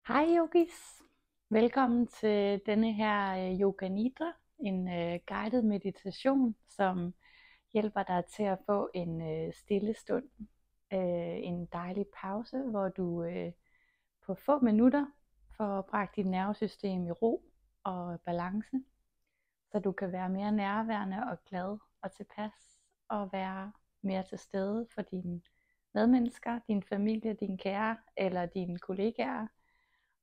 Hej yogis! Velkommen til denne her Yoga Nidra, en guided meditation, som hjælper dig til at få en stille stund, en dejlig pause, hvor du på få minutter får bragt dit nervesystem i ro og balance, så du kan være mere nærværende og glad og tilpas og være mere til stede for dine medmennesker, din familie, din kære eller dine kollegaer,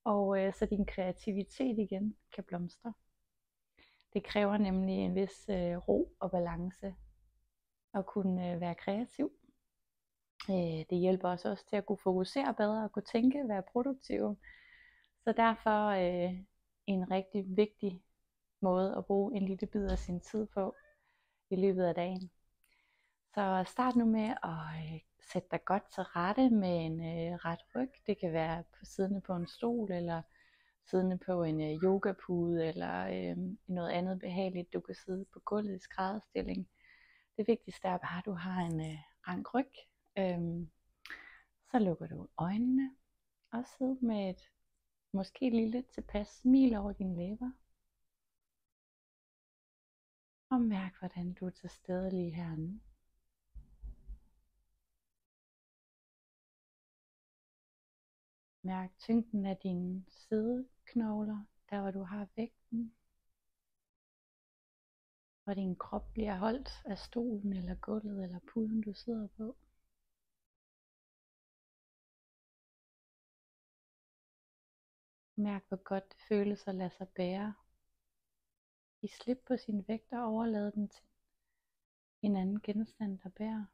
og så din kreativitet igen kan blomstre. Det kræver nemlig en vis ro og balance at kunne være kreativ. Det hjælper os også til at kunne fokusere bedre og kunne tænke, være produktive. Så derfor en rigtig vigtig måde at bruge en lille bid af sin tid på i løbet af dagen. Så start nu med at sætte dig godt til rette med en ret ryg. Det kan være siddende på en stol eller siddende på en yogapude eller noget andet behageligt. Du kan sidde på gulvet i skrædderstilling. Det vigtigste er bare, at du har en rank ryg. Så lukker du øjnene og sidder med et måske lille tilpas smil over dine læber. Og mærk, hvordan du er til stede lige her nu. Mærk tyngden af dine sideknogler, der hvor du har vægten. Hvor din krop bliver holdt af stolen eller gulvet eller puden du sidder på. Mærk hvor godt det føles at lade sig bære. Giv slip på sin vægt og overlade den til en anden genstand der bærer.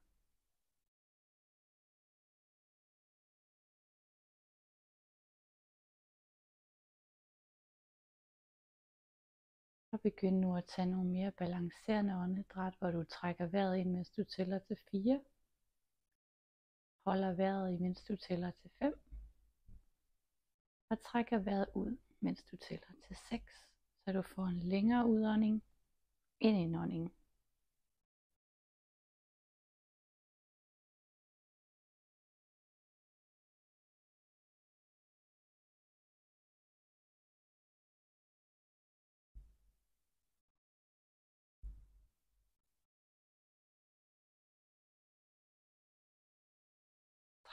Og begynd nu at tage nogle mere balancerende åndedræt, hvor du trækker vejret ind, mens du tæller til 4. Holder vejret, mens du tæller til 5. Og trækker vejret ud, mens du tæller til 6. Så du får en længere udånding end indånding.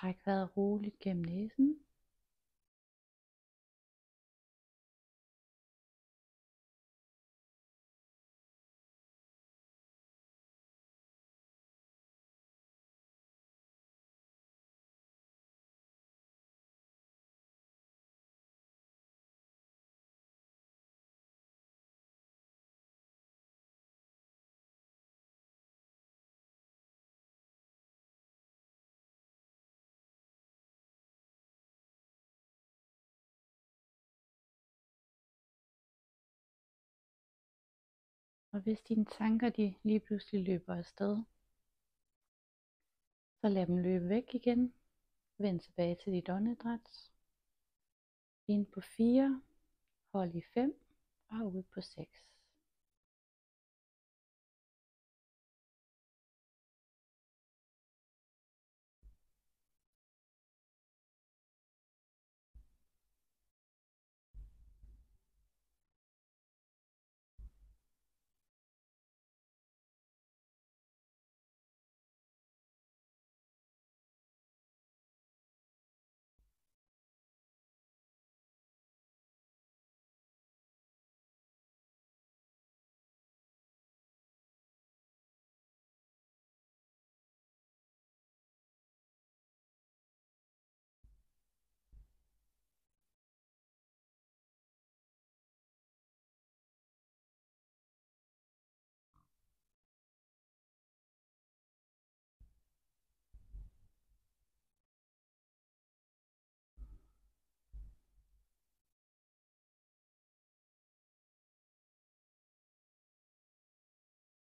Træk vejret roligt gennem næsen. Og hvis dine tanker de lige pludselig løber afsted, så lad dem løbe væk igen. Vend tilbage til dit åndedræt. Ind på 4, hold i 5 og ud på 6.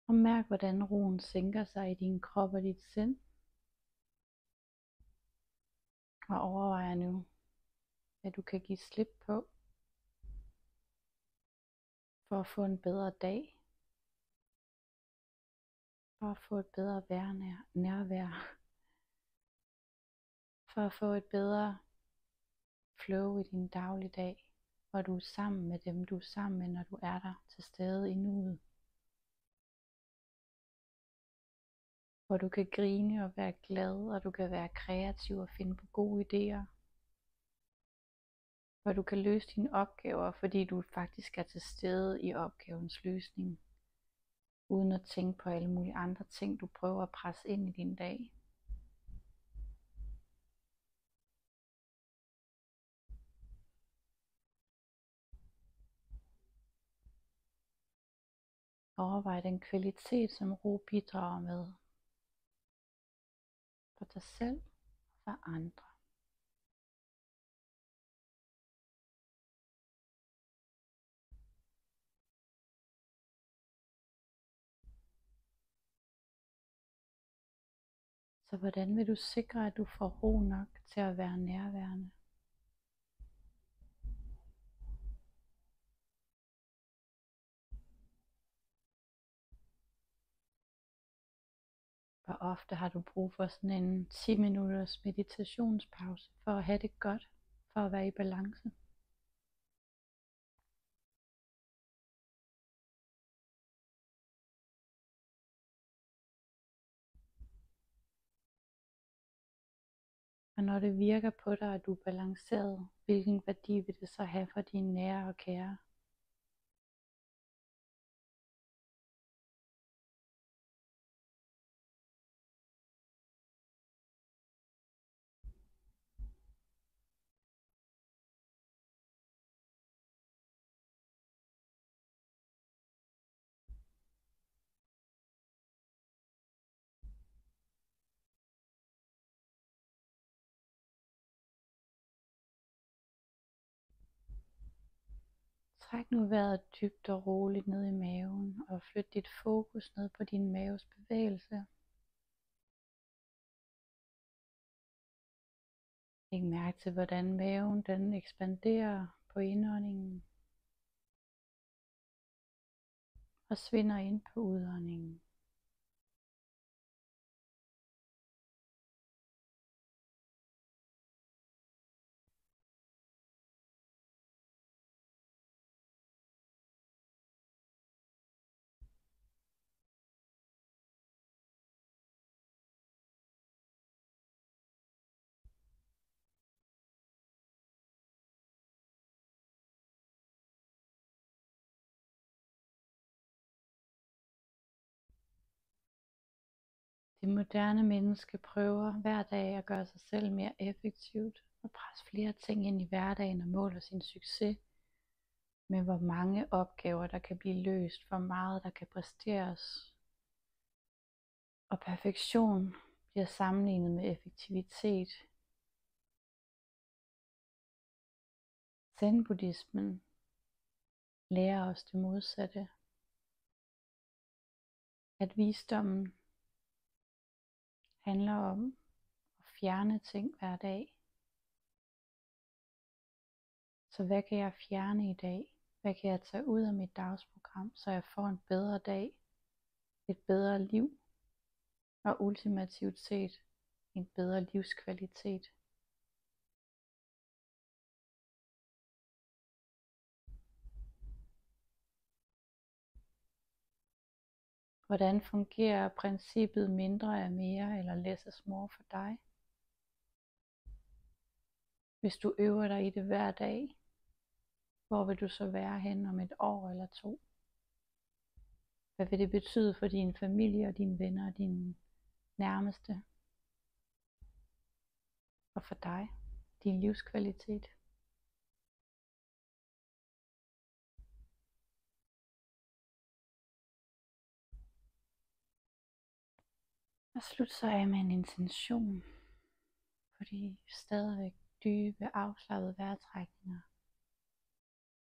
Og mærk hvordan roen sænker sig i din krop og dit sind. Og overvej nu, hvad du kan give slip på for at få en bedre dag. For at få et bedre nærvær. For at få et bedre flow i din dagligdag, hvor du er sammen med dem, du er sammen med, når du er der til stede i nuet. Hvor du kan grine og være glad, og du kan være kreativ og finde på gode idéer. Hvor du kan løse dine opgaver, fordi du faktisk er til stede i opgavens løsning, uden at tænke på alle mulige andre ting, du prøver at presse ind i din dag. Overvej den kvalitet, som ro bidrager med for dig selv og for andre. Så hvordan vil du sikre, at du får ro nok til at være nærværende? Hvor ofte har du brug for sådan en 10 minutters meditationspause for at have det godt, for at være i balance? Og når det virker på dig, at du er balanceret, hvilken værdi vil det så have for dine nære og kære? Træk nu vejret dybt og roligt ned i maven, og flyt dit fokus ned på din maves bevægelse. Læg mærke til, hvordan maven den ekspanderer på indåndingen og svinder ind på udåndingen. Det moderne menneske prøver hver dag at gøre sig selv mere effektivt og presse flere ting ind i hverdagen og måler sin succes med hvor mange opgaver der kan blive løst, hvor meget der kan præsteres. Og perfektion bliver sammenlignet med effektivitet. Zen-buddhismen lærer os det modsatte. At visdommen handler om at fjerne ting hver dag. Så hvad kan jeg fjerne i dag? Hvad kan jeg tage ud af mit dagsprogram, så jeg får en bedre dag, et bedre liv og ultimativt set en bedre livskvalitet? Hvordan fungerer princippet mindre er mere eller less is more for dig? Hvis du øver dig i det hver dag, hvor vil du så være hen om et år eller 2? Hvad vil det betyde for din familie og dine venner og dine nærmeste? Og for dig, din livskvalitet? Og slut så af med en intention på de stadigvæk dybe, afslappede vejrtrækninger.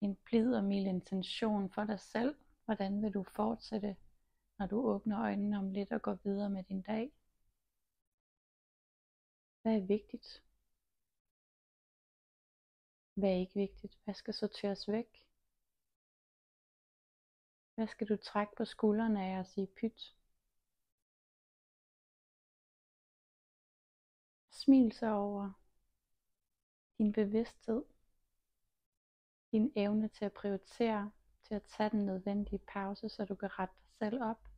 En blid og mild intention for dig selv. Hvordan vil du fortsætte, når du åbner øjnene om lidt og går videre med din dag? Hvad er vigtigt? Hvad er ikke vigtigt? Hvad skal sorteres væk? Hvad skal du trække på skuldrene af og sige pyt? Smil så over din bevidsthed, din evne til at prioritere, til at tage den nødvendige pause, så du kan rette dig selv op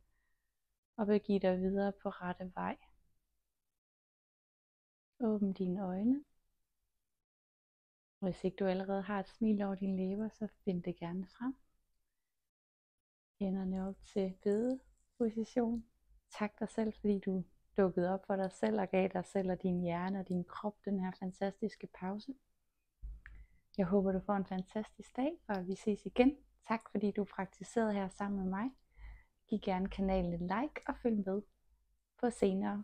og begive dig videre på rette vej. Åbn dine øjne. Hvis ikke du allerede har et smil over dine læber, så find det gerne frem. Hænderne op til bedeposition. Tak dig selv, fordi du dukkede op for dig selv og gav dig selv og din hjerne og din krop den her fantastiske pause. Jeg håber, du får en fantastisk dag, og vi ses igen. Tak fordi du praktiserede her sammen med mig. Giv gerne kanalen et like og følg med på senere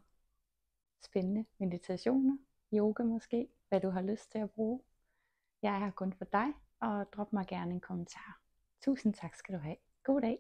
spændende meditationer, yoga måske, hvad du har lyst til at bruge. Jeg er her kun for dig, og drop mig gerne en kommentar. Tusind tak skal du have. God dag.